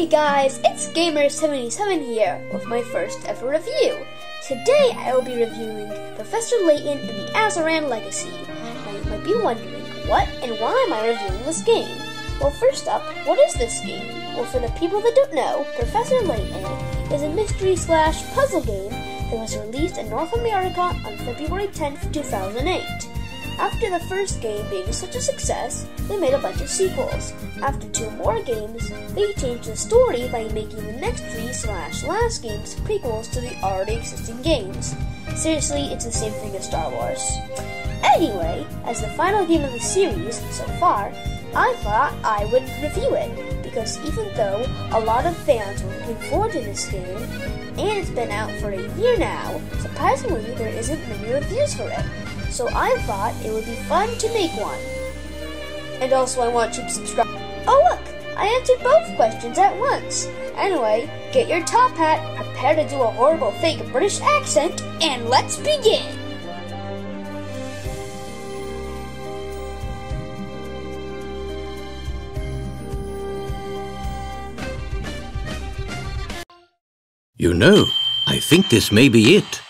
Hey guys, it's Gamer77 here with my first ever review. Today I will be reviewing Professor Layton and the Azran Legacy. Now you might be wondering, what and why am I reviewing this game? Well, first up, what is this game? Well, for the people that don't know, Professor Layton is a mystery/puzzle game that was released in North America on February 10th, 2008. After the first game being such a success, they made a bunch of sequels. After 2 more games, they changed the story by making the next 3/last games prequels to the already existing games. Seriously, it's the same thing as Star Wars. Anyway, as the final game of the series so far, I thought I would review it, because even though a lot of fans were looking forward to this game, and it's been out for a year now, surprisingly there isn't many reviews for it. So I thought it would be fun to make one. And also I want you to subscribe. Oh look! I answered both questions at once. Anyway, get your top hat, prepare to do a horrible fake British accent, and let's begin! You know, I think this may be it.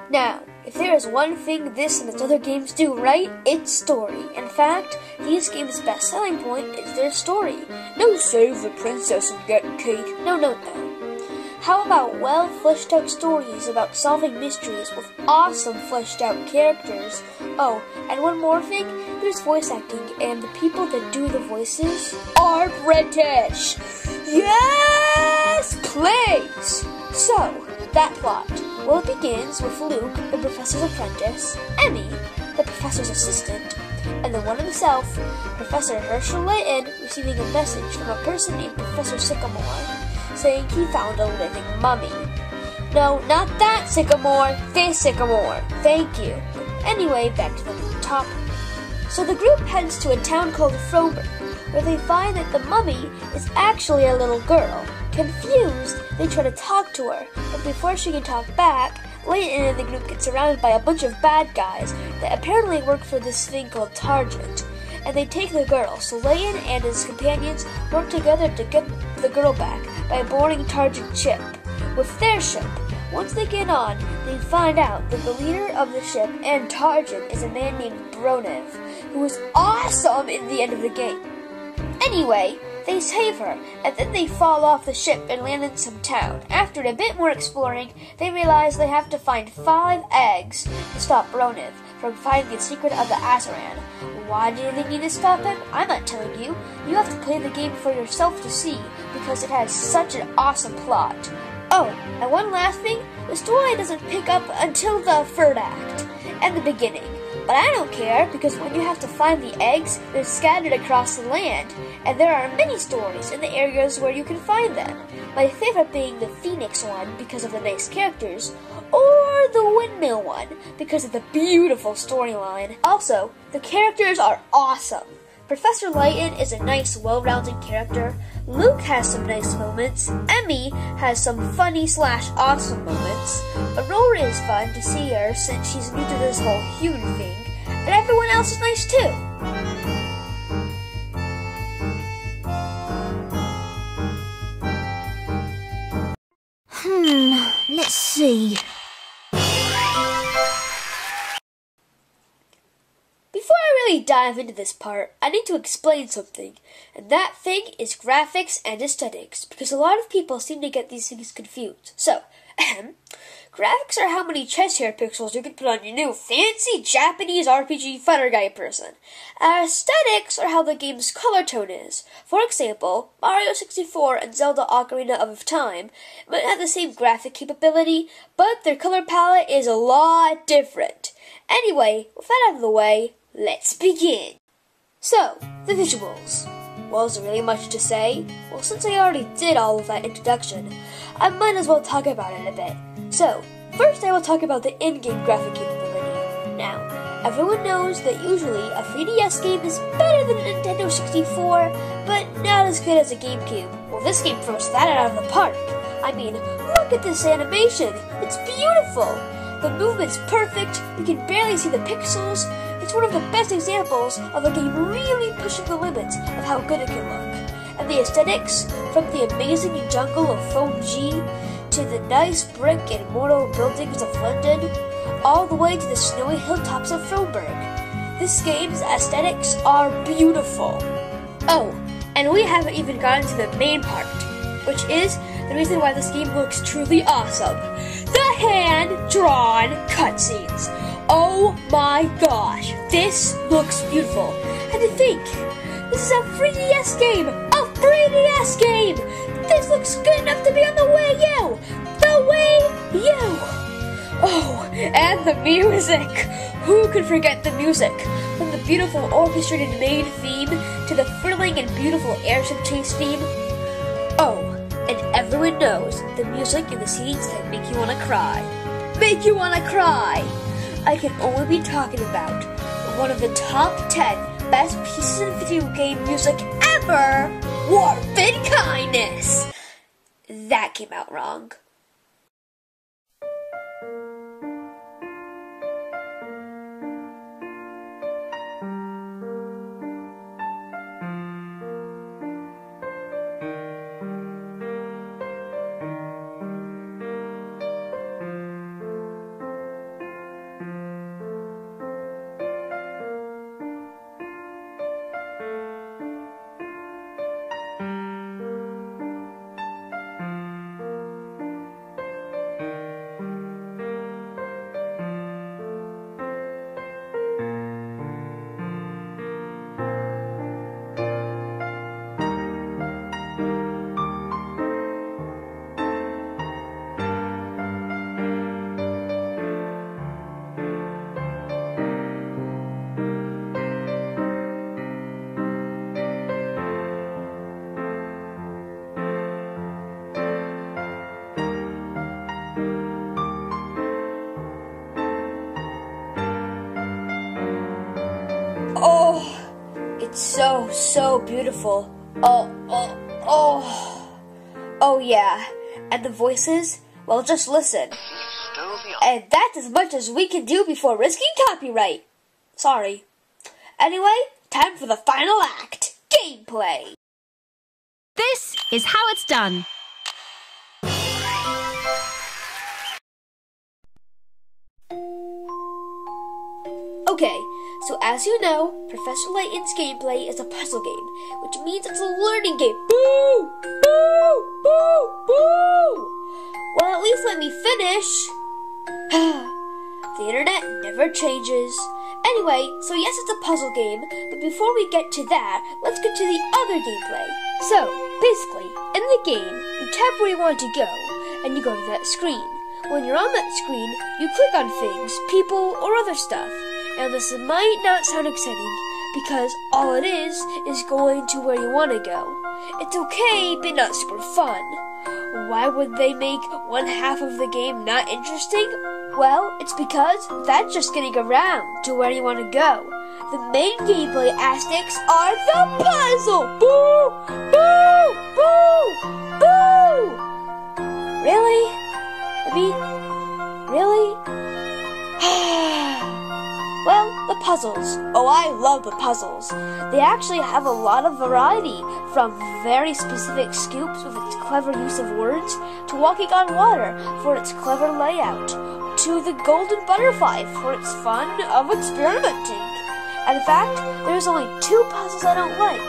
Now, if there is one thing this and its other games do right, it's story. In fact, these games' best selling point is their story. No save the princess and get cake. No. How about well fleshed out stories about solving mysteries with awesome fleshed out characters? Oh, and one more thing, there's voice acting, and the people that do the voices are British. Yes, please! So, that plot. Well, it begins with Luke, the professor's apprentice, Emmy, the professor's assistant, and the one himself, Professor Herschel Layton, receiving a message from a person named Professor Sycamore, saying he found a living mummy. No, not that Sycamore, this Sycamore. Thank you. Anyway, back to the top. So the group heads to a town called Frober, where they find that the mummy is actually a little girl. Confused, they try to talk to her, but before she can talk back, Layton and the group get surrounded by a bunch of bad guys that apparently work for this thing called Target, and they take the girl, so Layton and his companions work together to get the girl back by boarding Target's ship with their ship. Once they get on, they find out that the leader of the ship and Target is a man named Bronev, who is awesome in the end of the game. Anyway, they save her, and then they fall off the ship and land in some town. After a bit more exploring, they realize they have to find 5 eggs to stop Bronev from finding the secret of the Azran. Why do they need to stop him? I'm not telling you. You have to play the game for yourself to see, because it has such an awesome plot. Oh, and one last thing, the story doesn't pick up until the 3rd act and the beginning. But I don't care, because when you have to find the eggs, they're scattered across the land, and there are many stories in the areas where you can find them. My favorite being the Phoenix one, because of the nice characters, or the Windmill one, because of the beautiful storyline. Also, the characters are awesome. Professor Layton is a nice, well-rounded character. Luke has some nice moments. Emmy has some funny/awesome moments. Aurora is fun to see her since she's new to this whole human thing. And everyone else is nice too. Let's see. Before I really dive into this part, I need to explain something, and that thing is graphics and aesthetics, because a lot of people seem to get these things confused. So, graphics are how many chest hair pixels you can put on your new fancy Japanese RPG fighter guy person. Aesthetics are how the game's color tone is. For example, Mario 64 and Zelda Ocarina of Time might have the same graphic capability, but their color palette is a lot different. Anyway, with that out of the way, let's begin. So, the visuals. Well, is there really much to say? Well, since I already did all of that introduction, I might as well talk about it a bit. So, first I will talk about the in-game graphic capability. Now, everyone knows that usually a 3DS game is better than a Nintendo 64, but not as good as a GameCube. Well, this game throws that out of the park. I mean, look at this animation. It's beautiful. The movement's perfect, you can barely see the pixels, It's one of the best examples of a game really pushing the limits of how good it can look. And the aesthetics, from the amazing jungle of foam G to the nice brick and mortar buildings of London, all the way to the snowy hilltops of Froberg. This game's aesthetics are beautiful. Oh, and we haven't even gotten to the main part, which is the reason why this game looks truly awesome. The hand-drawn cutscenes. Oh my gosh, this looks beautiful. And to think, this is a 3DS game! A 3DS game! This looks good enough to be on the Wii U! The Wii U! Oh, and the music! Who could forget the music? From the beautiful orchestrated main theme to the thrilling and beautiful airship chase theme. Oh, and everyone knows the music and the scenes that make you want to cry. Make you want to cry! I can only be talking about one of the top 10 best pieces of video game music ever, Warp and Kindness! That came out wrong. Oh, it's so beautiful. Oh yeah. And the voices? Well, just listen. And that's as much as we can do before risking copyright. Sorry. Anyway, time for the final act. Gameplay. This is how it's done. Okay, so as you know, Professor Layton's gameplay is a puzzle game, which means it's a learning game. Boo! Boo! Boo! Boo! Well, at least let me finish. The internet never changes. Anyway, so yes, it's a puzzle game, but before we get to that, let's get to the other gameplay. So, basically, in the game, you tap where you want to go, and you go to that screen. When you're on that screen, you click on things, people, or other stuff. Now this might not sound exciting, because all it is going to where you want to go. It's okay, but not super fun. Why would they make one half of the game not interesting? Well, it's because that's just getting around to where you want to go. The main gameplay aspects are the puzzle! Boo! Boo! Boo! Boo! Really? I mean, really? Well, the puzzles. Oh, I love the puzzles. They actually have a lot of variety, from very specific scoops with its clever use of words, to walking on water for its clever layout, to the golden butterfly for its fun of experimenting. And in fact, there's only two puzzles I don't like,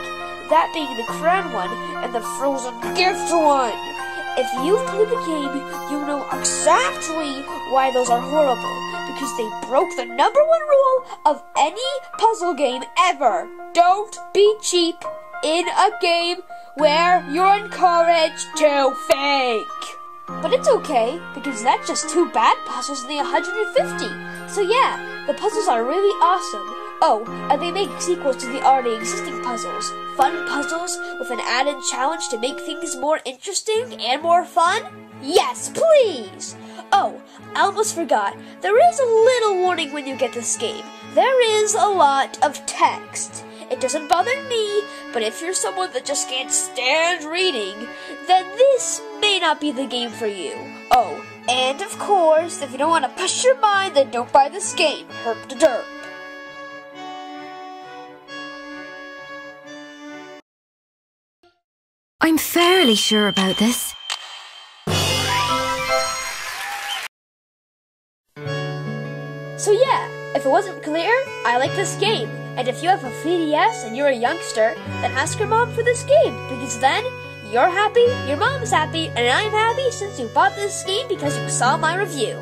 that being the crown one and the frozen gift one. If you've played the game, you know exactly why those are horrible, because they broke the #1 rule of any puzzle game ever. Don't be cheap in a game where you're encouraged to fake. But it's okay, because that's just 2 bad puzzles in the 150. So yeah, the puzzles are really awesome. Oh, and they make sequels to the already existing puzzles. Fun puzzles with an added challenge to make things more interesting and more fun? Yes, please! Oh, I almost forgot. There is a little warning when you get this game. There is a lot of text. It doesn't bother me, but if you're someone that just can't stand reading, then this may not be the game for you. Oh, and of course, if you don't want to push your mind, then don't buy this game. Herp de derp. I'm fairly sure about this. So yeah, if it wasn't clear, I like this game. And if you have a 3DS and you're a youngster, then ask your mom for this game, because then you're happy, your mom's happy, and I'm happy since you bought this game because you saw my review.